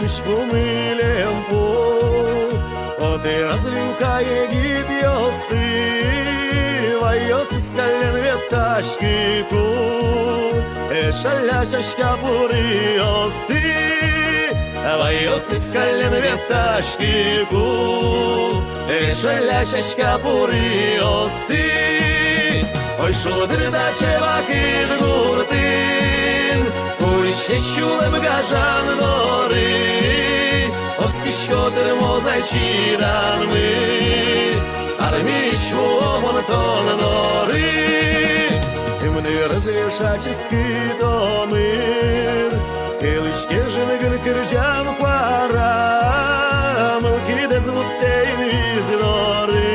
Мыш помилем по, оте разлюкає гід йости, вайос скален веташки ку, шаля шашка бури ости, вайос скален веташки ку, шаля шашка бури ости, ой шодр да чевакid gurtin, Şeşulem gajan nori Oskiş koder mozayçidan mi Armiş vuomon ton nori Imni разрешательский домир Келишке женган кырджан пара Мылкиде звуттейн визнори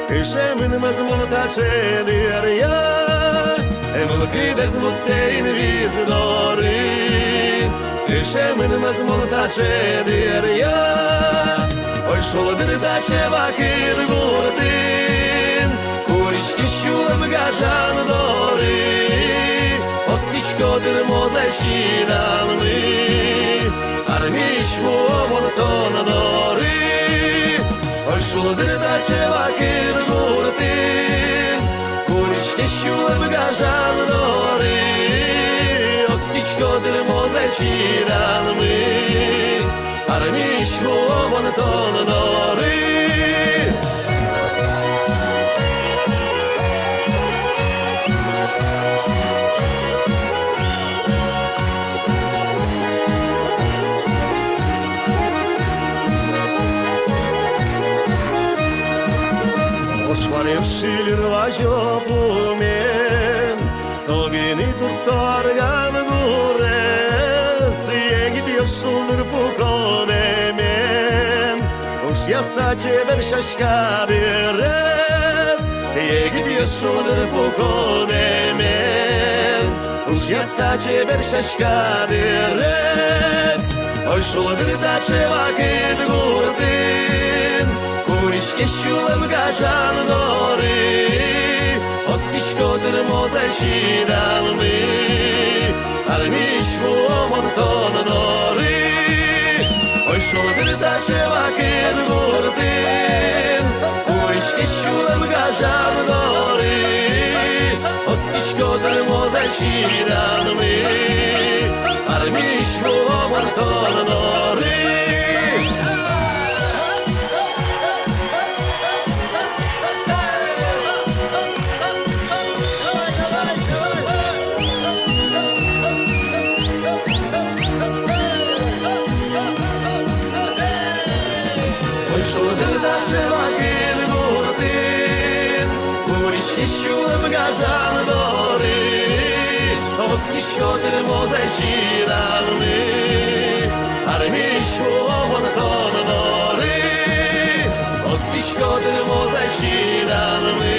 Кышемин мазмон тачедир я Мылкиде звуттейн визнори Кышемин мазмон тачедир я Ой шодыр да чевакир гуртин Куришки şulem gajan dori Oskiş kodir mozayçidan mi Armiş vuomon ton dori Oy şuldir da çevakir gurtin Kurişke şulem gajan dori Oskiş kodir mozayçidan mi Armiş vuomon ton dori Oşvarevşi lirvajopumen Sogini tuttargan gures Yegit yoşuldur pukonemen Oş yasaçe ber şaşka bires Yegit yoşuldur pukonemen Oş yasaçe ber şaşka bires Oy şuldur da çevakid gurtin Kurişke şulem gajan dori Oskiş kodir mozayçidan mi Armiş vuomon ton dori Oy şuldir da çevakid gurtin Kurişke şulem gajan dori Oskiş kodir mozayçidan mi Armiş vuomon ton dori Şulem gajan dori Oskiş kodir mozayçidan mi Armiş vuomon ton dori Oskiş kodir mozayçidan mi